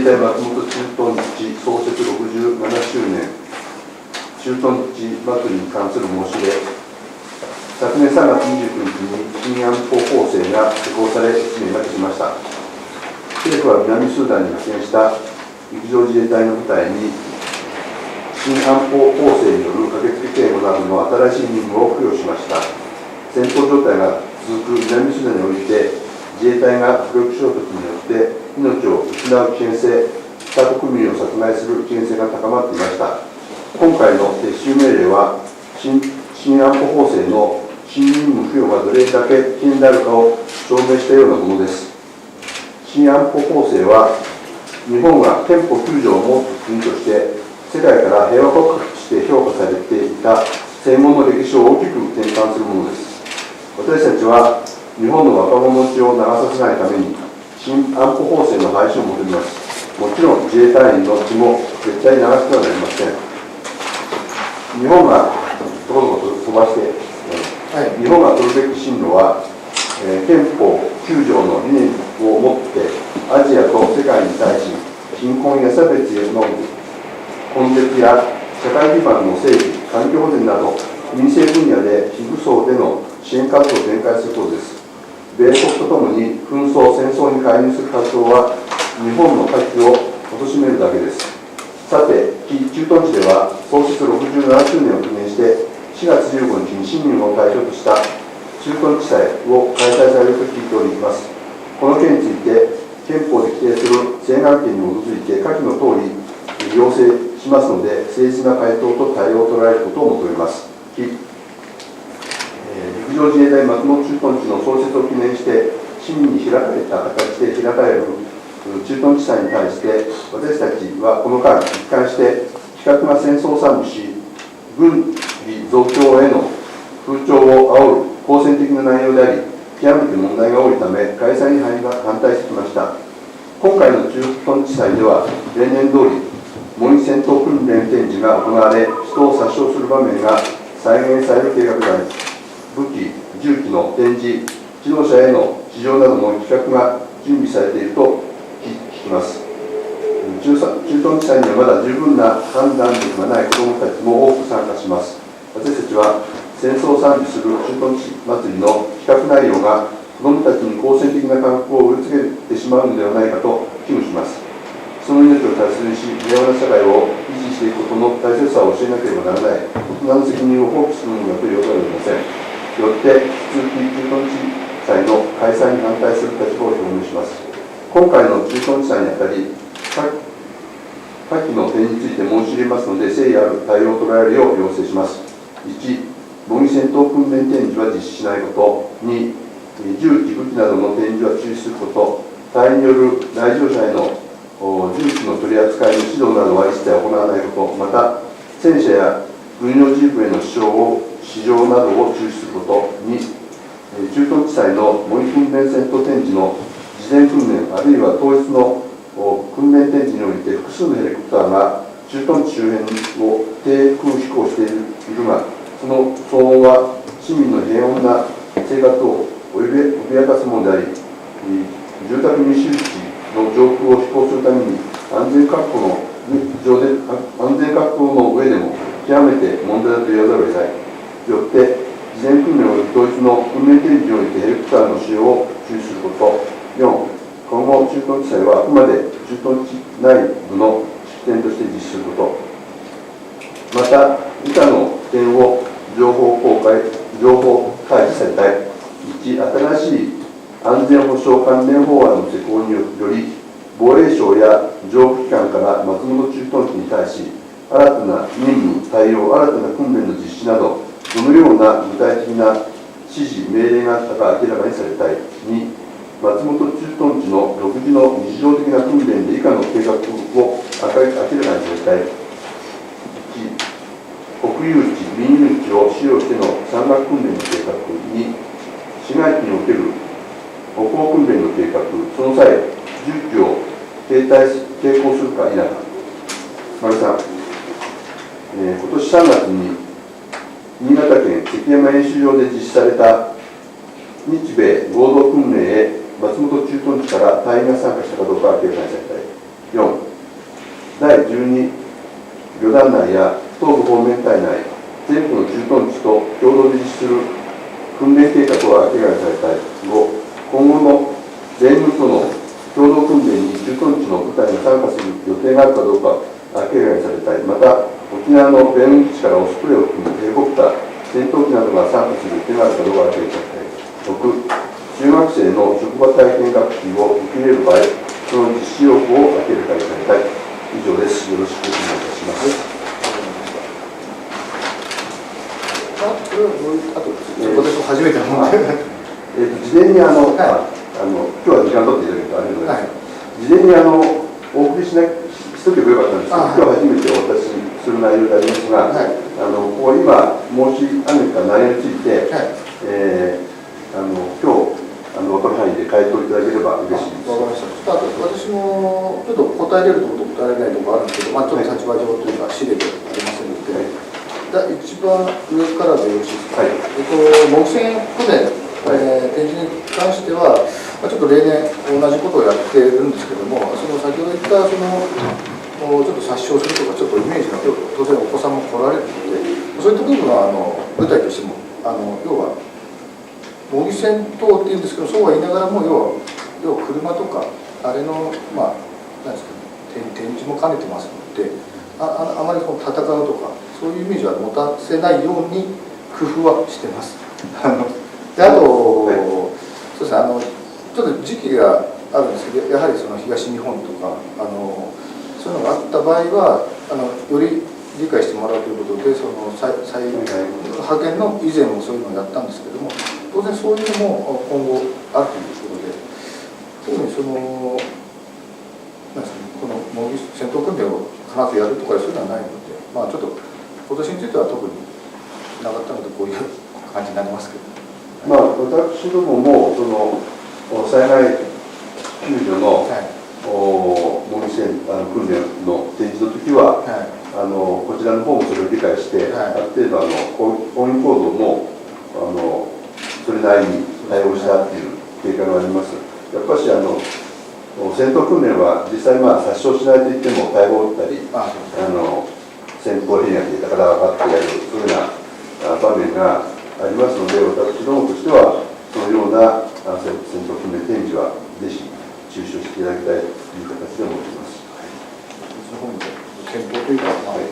隊松本駐屯地創設67周年駐屯地祭りに関する申し入れ、昨年3月29日に新安保法制が施行され、1年が経ちました。政府は南スーダンに派遣した陸上自衛隊の部隊に、新安保法制による駆けつけ警護などの新しい任務を付与しました。戦闘状態が続く南スーダンにおいて、自衛隊が武力衝突によって命を失う危険性、他国民を殺害する危険性が高まっていました。今回の撤収命令は、新安保法制の新任務付与がどれだけ危険であるかを証明したようなものです。新安保法制は、日本が憲法9条を持つ国として、世界から平和国家として評価されていた戦後の歴史を大きく転換するものです。私たちは、日本の若者の血を流させないために、新安保法制の廃止を求めます。もちろん自衛隊員の血も絶対に流してはなりません。日本が飛ばして、日本が取るべき進路は、憲法9条の理念をもってアジアと世界に対し、貧困や差別への根絶や社会基盤の整備、環境保全など民生分野で非武装での支援活動を展開することです。米国とともに紛争、戦争に介入する活動は日本の価値を貶めるだけです。さて、駐屯地では創設67周年を記念して4月15日に市民を対象とした駐屯地祭を開催されると聞いております。この件について憲法で規定する請願権に基づいて下記の通り要請しますので、誠実な回答と対応を取られることを求めます。陸上自衛隊松本駐屯地の創設を記念して市民に開かれた形で開かれる駐屯地祭に対して、私たちはこの間一貫して非核な戦争を賛美し、軍備増強への風潮を煽る好戦的な内容であり、極めて問題が多いため開催に反対してきました。今回の駐屯地祭では例年通り模擬戦闘訓練展示が行われ、人を殺傷する場面が再現される計画であり、武器、銃器の展示、自動車への試乗などの企画が準備されていると聞きます。駐屯地祭にはまだ十分な判断力がない子どもたちも多く参加します。私たちは戦争を賛美する駐屯地祭りの企画内容が子どもたちに好戦的な感覚を植え付けてしまうのではないかと危惧します。その命を大切にし、平和な社会を維持していくことの大切さを教えなければならない、大人の責任を放棄するのだということではありません。よって、引き続き駐屯地祭の開催に反対する立場を表明します。今回の駐屯地祭にあたり、下記の点について申し入れますので、誠意ある対応を取られるよう要請します。1、模擬戦闘訓練展示は実施しないこと。2、銃器、武器などの展示は中止すること。隊員による来場者への銃器の取り扱いの指導などは一切行わないこと。また、戦車や軍用ジープへの試乗などを中止すること。2、駐屯地祭の模擬訓練戦闘展示の事前訓練、あるいは当日の訓練展示において複数のヘリコプターが駐屯地周辺を低空飛行しているが、その騒音は市民の平穏な生活を脅かすものであり、住宅密集地の上空を飛行するために安全確保の上でも極めて問題だと言わざるを得ない。よって、事前訓練および当日の訓練展示においてヘリコプターの使用を中止すること。4、今後、駐屯地祭はあくまで駐屯地内部の式典として実施すること。また、以下の点を情報開示されたい。1、新しい安全保障関連法案の施行により、防衛省や情報機関から松本駐屯地に対し、新たな任務、対応、新たな訓練の実施など、どのような具体的な指示、命令があったか明らかにされたい。2、松本駐屯地の独自の日常的な訓練で以下の計画を明らかにされたい。1、国有地、民有地を使用しての山岳訓練の計画。2、市街地における歩行訓練の計画、その際、銃器を携行するか否か。3、今年3月に新潟県関山演習場で実施された日米合同訓練へ松本駐屯地から隊員が参加したかどうか明らかにされたい。4、第12旅団内や東部方面隊内、全国の駐屯地と共同で実施する訓練計画は明らかにされた後、今後の米軍との共同訓練に駐屯地の部隊が参加する予定があるかどうか明らかにされたい。また、沖縄の米軍基地からオスプレイを含むヘリコプター、戦闘機などが参加する予定があるかどうか明らかにされたい。6、中学生の職場体験学習を受け入れる場合、その実施要項を明らかにされたい。以上です。よろしくお願いいたします。これはどういう後ですか。私も初めてのもので、事前に今日は時間取っていただけるとありがとうございます。事前にお送りしとけばよかったんですけど、今日初めてお渡しする内容でありますが、ここ今申し上げた内容について、今日分かる範囲で回答いただければ嬉しいです。わかりました。私もちょっと答えれるところと答えられないところあるんですけど、ちょっと立場上というか、資料でありませんので、一番上からでよろしいですか。模擬船船、展示に関しては、ちょっと例年同じことをやっているんですけども、その先ほど言ったちょっと殺傷するとか、ちょっとイメージが当然お子さんも来られるので、そういった部分は舞台としても要は模擬戦闘っていうんですけど、そうは言いながらも要は車とかあれのなんですかね、展示も兼ねてますので、あまりこの戦うとかそういうイメージは持たせないように工夫はしてます。であと、そうですね、ちょっと時期があるんですけど、やはりその東日本とかそういうのがあった場合はより理解してもらうということで、その再派遣の以前もそういうのをやったんですけども、当然そういうのも今後あるということで、特になんですかね、この模擬戦闘訓練を必ずやるとかそういうのはないので、ちょっと今年については特になかったのでこういう感じになりますけど、私どももその災害救助の、模擬戦訓練の展示の時は、こちらの方もそれを理解して、ある程度抗議行動もそれなりに対応したっていう経過があります。やっぱし戦闘訓練は実際殺傷しないといっても大砲を撃ったり戦闘兵が来て宝がかってやるそういうような場面がありますので、私どもとしてはそのような戦闘訓練展示はぜひ中止をしていただきたいという形で思っています。検討というか、こ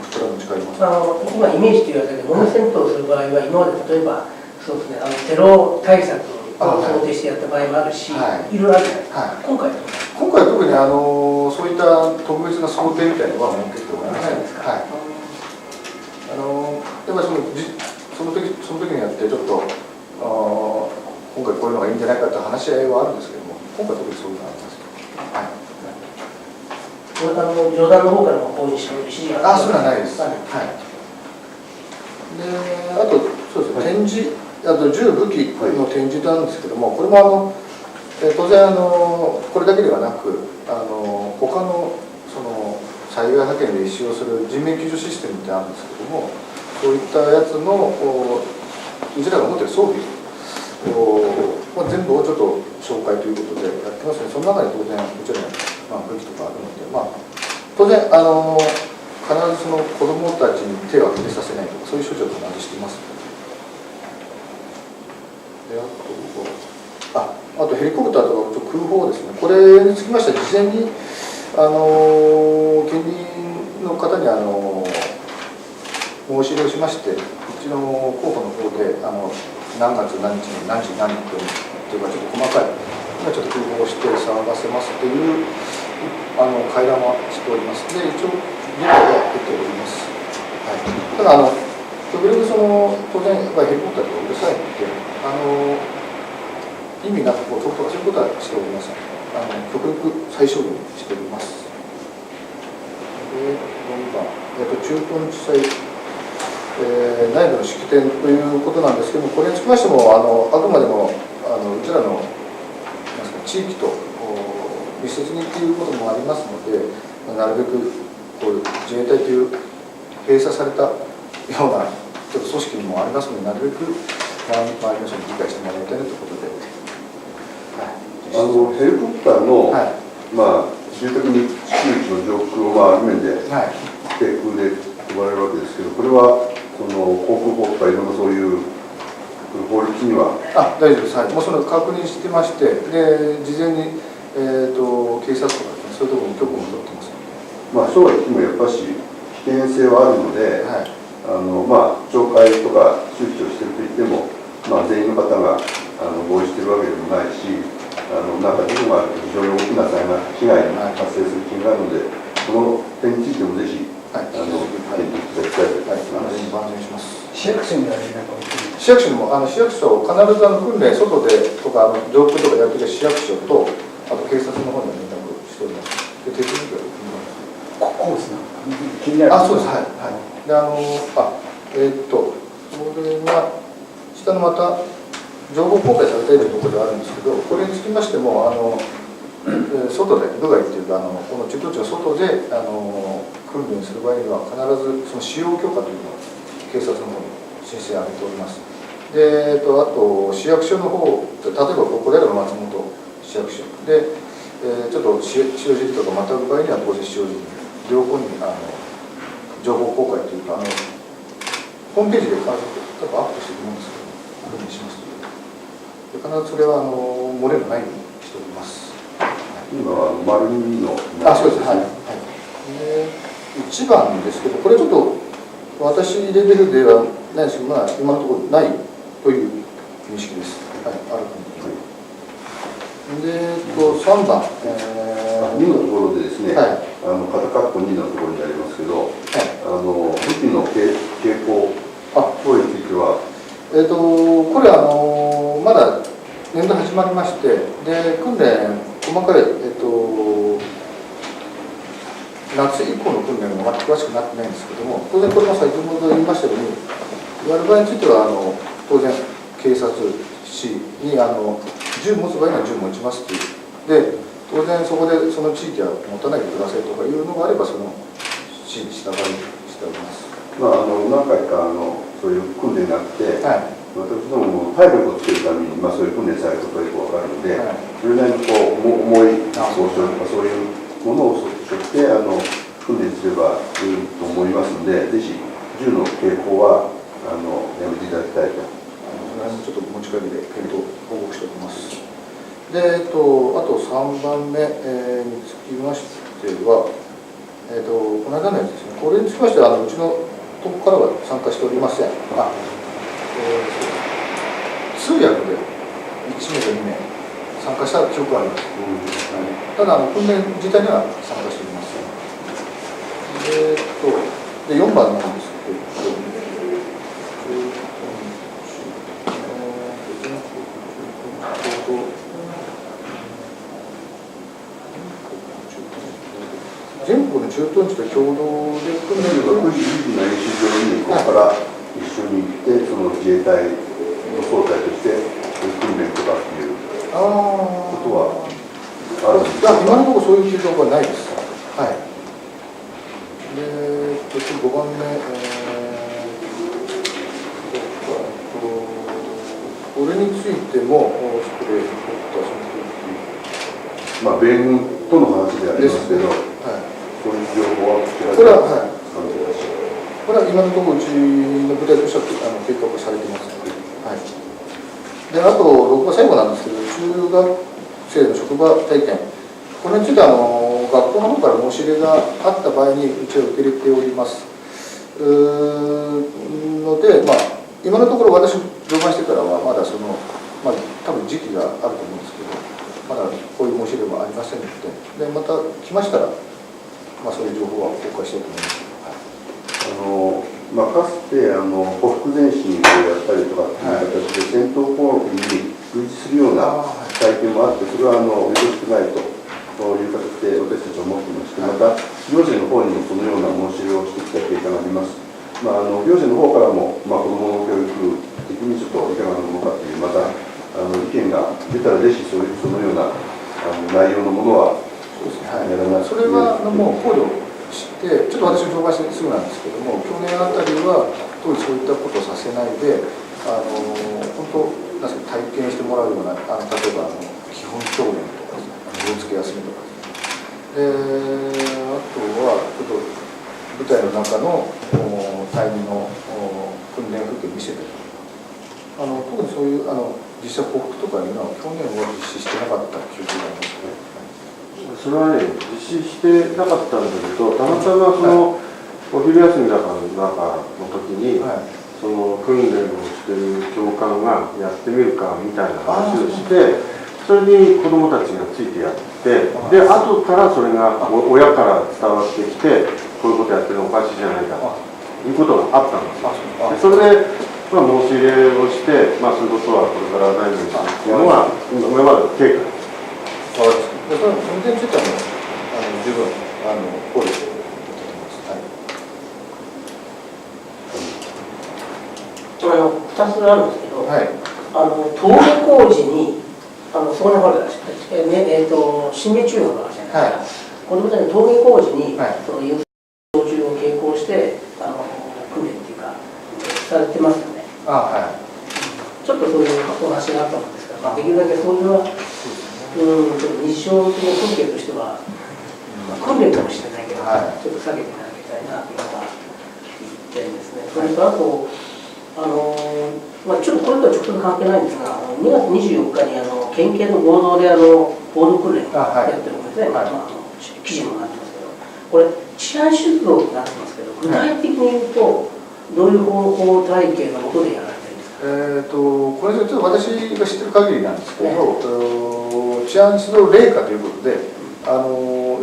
ちらも近います。今イメージというだけで模擬戦闘をする場合は今まで例えばそうですね、テロ対策を想定してやった場合もあるし、いろいろあるじゃないですか。今回は特にそういった特別な想定みたいなのは設けておりません。やっぱりその時にやってちょっと今回こういうのがいいんじゃないかという話し合いはあるんですけども、今回特にそういうのがあります。冗談の方からもこういう指示がそういうのはないです。で、あとそうですね、展示、あと銃武器の展示なんですけども、これも当然これだけではなく他の災害派遣で使用する人命救助システムってあるんですけども、そういったやつのうちらが持っている装備全部をちょっと紹介ということでやってますね。その中に当然うちらの武器とかあるので、当然必ずその子どもたちに手を触れさせないとかそういう処置を必ずしています。であとヘリコプターとか空砲ですね。これにつきましては事前に近隣の方に申し入れをしまして、うちの候補の方で何月何日に何時何分というかちょっと細かい今ちょっと空砲をして騒がせますという会談はしております。で一応理解は得ております。ただ極力当然やっぱりヘリコプターとかうるさいので意味なく飛ぶとかそういうことはしておりません。極力最小限にしております。で駐屯地祭内部の式典ということなんですけども、これにつきましてもあくまでもうちらの地域と密接にということもありますので、なるべくこう自衛隊という閉鎖されたようなちょっと組織にもありますので、なるべく周りの人に理解してもらいたいということで、ヘリコプターの、住宅に周知の上空を面で、はい、低空で飛ばれるわけですけど、これはその航空法とかいろんなそういう法律には大丈夫です、はい、もうその確認してまして、で事前に、警察とか、ね、そういうところに許可も取ってます。そうは言ってもやっぱし危険性はあるので、はい、懲戒とか周知をしているといっても、全員の方が合意しているわけでもないし、なんか事故があると非常に大きな災害被害が発生する危険があるので、この点についてもぜひ、はい、検討していただきたいと思います。万全にします。市役所には連絡をしてる。市役所にも市役所必ず訓練外でとか上空とかやってる市役所とあと警察の方に連絡しております。で手続きはコースなんか気になる。そうです、はい、はい。でこれが下のまた情報公開されているところであるんですけど、これにつきましても外で部外っていうかこの駐屯地の外で訓練する場合には必ずその使用許可というのを警察の方に申請を挙げております。であと市役所の方、例えばここであれば松本市役所で、ちょっと塩尻とかまたぐ場合には当然塩尻両方に情報公開というかホームページで必ず多分アップしているものですけど確認しますという必ずそれは漏れのないようにしております。今は丸2のそうです、はい、はい、で1番ですけど、これちょっと私レベルではないですけど、今のところないという認識です。はい、あるかも。で3番、2のところでですね、はい、肩カッコ2のところにありますけど、はい、武器の傾向等については、これまだ年度始まりまして、で訓練細かい夏以降の訓練が詳しくなってないんですけども、当然これも先ほど言いましたように、やる場合については当然警察市に銃持つ場合には銃持ちますというで、当然そこでその地域は持たないでくださいとかいうのがあればその指示従いしております。何回かそういう訓練があって、はい、私どもも体力をつけるために、そういう訓練されることがよくわかるので、はい、それなりに重い装置とかそういうものを背負って訓練すればいいと思いますので、ぜひ銃の傾向はやめていただきたいと。ちょっと持ち帰りで検討報告しておきます。であと3番目、につきましては、この間のやつですね、これにつきましてはうちのとこからは参加しておりません。通訳で1名と2名参加した記憶があります。ただ訓練自体には参加しておりません。で4番なんですけど、全国の駐屯地と共同で訓練9時の演習場にここから一緒に行って、その自衛隊の総隊として訓練とかっていうことはあるんですか？今のところそういう記録はないです。はい。で5番目、これについても米軍との話でありますけど、そういう情報はこれは、はい、これは今のところうちの部隊としては計画されています。はい。であと6番最後なんですけど、中学生の職場体験、これについては学校の方から申し入れがあった場合にうちは受け入れておりますので、今のところ私上班してからはまだ多分時期があると思うんですけど、まだこういう申し入れもありませんので、また来ましたら、そういう情報は公開したいと思います。かつてほふ前進をやったりとかっていう形で戦闘行為に類似するような体験もあって、それはよろしくないという形で私たちは思っていまして、また行政の方にもそのような申し入れをしてきた経過があります。行政の方からも、子どもの教育的にちょっといかがなものかという、また意見が出たらぜひそのような内容のものはやらない。それはもう考慮して、ちょっと私も評判してすぐなんですけども、去年あたりは当時そういったことをさせないで、本当体験してもらうような、例えば基本教練とか、気をつけ休みとか、とはちょっと部隊の中の隊員の訓練風景を見せて、特にそういう実際報復とかいうのは去年は実施してなかった記憶がありますね。それはね、実施してなかったんだけど、たまたまその、お昼休みだかの時に、その訓練をしている教官がやってみるかみたいな話をして、それに子どもたちがついてやって、で、後からそれが親から伝わってきて、こういうことやってるのおかしいじゃないかということがあったんですよ。でそれで、申し入れをして、そういうことはこれから大丈夫にするっていうのが、今までの経過です。その運転については十分考慮していただきます。2つあるんですけど、はい、登下校時にそこにほら新名中学の話じゃないですか、子どもたちの登下校時に、その輸送中を携行して訓練っていうかされてますよね。ちょっとそういうお話があったものですから、できるだけそういうのは日常的な風景としては、訓練かもしれないけど、ちょっと避けていただきたいなというのが一点ですね。それとあとちょっとこれとは直接関係ないんですが、2月24日に県警の合同で合同訓練をやってるんですね、記事もなってますけど、これ、治安出動になってますけど、具体的に言うと、どういう方法体系のもとでやられてるんですか。これちょっと私が知ってる限りなんですけど、治安出動令下ということで、要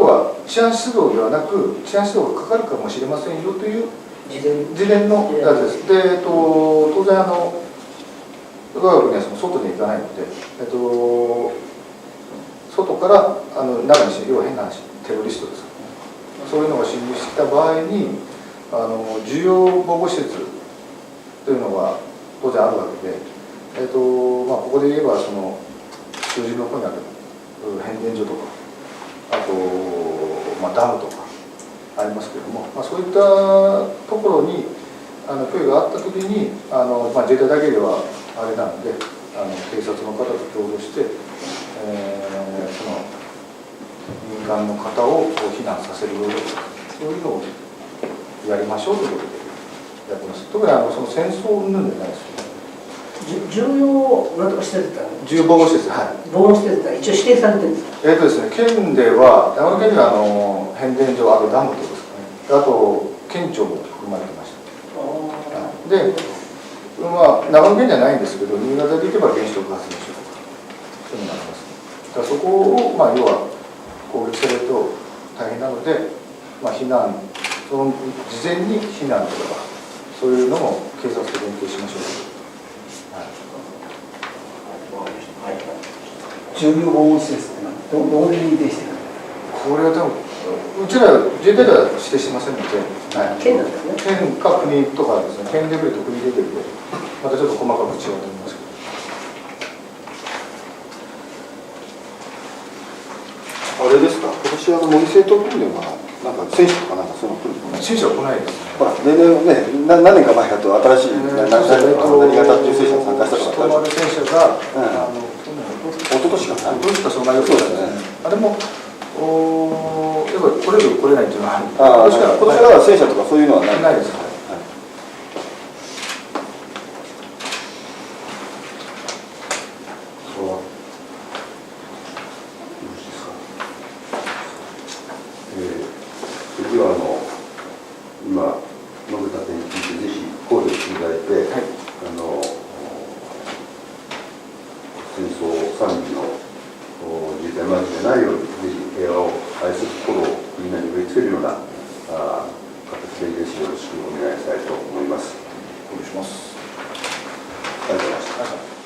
は治安出動ではなく、治安出動がかかるかもしれませんよという事前のやつです。で、当然我が国は外に行かないので、外から中にして、要は変な話、テロリストです、そういうのが侵入してきた場合に、重要保護施設というのが当然あるわけで、ここで言えば、数字の方にある変電所とか、あと、ダムとかありますけれども、そういったところに脅威があったときに、自衛隊だけではあれなので、警察の方と共同して、その民間の方を避難させるように、そういうのをやりましょうということでやってます。特にその戦争云々じゃないですよね。重要なんとか施設だ、重要防護施設、防護施設が一応指定されてるんですか。ですね、県では、長野県には変電所、あとダムとですかね、あと県庁も含まれてました。で、長野県じゃないんですけど、新潟で行けば原子力発電所とか、そういうのがあります。だからそこを、要は攻撃されると大変なので、避難、その事前に避難とか、そういうのも警察と連携しましょう。重要防護施設ってどこで認定してるの？これは多分うちら自衛隊では指定してませんので、県なんですね。県か国とかですね、県レベルと国レベルでまたちょっと細かく違うと思いますけど。あれですか、今年模擬戦闘訓練はなんか選手とかなんかそういうの来るの？選手は来ないです。ほら、例年ね、何年か前だと新しい何型っていう選手が参加したとかある選手が、一昨年かな。一昨年かその前そうですね。あれもやっぱ来れる来れないっていうのは今年から戦車とかそういうのはないです。次は今述べた点についてぜひ考慮していただいて、戦争惨事の自衛隊マーチでないように、ぜひ平和を愛する心をみんなに植え付けるような形でぜひよろしくお願いしたいと思います。お願いします。ありがとうございました。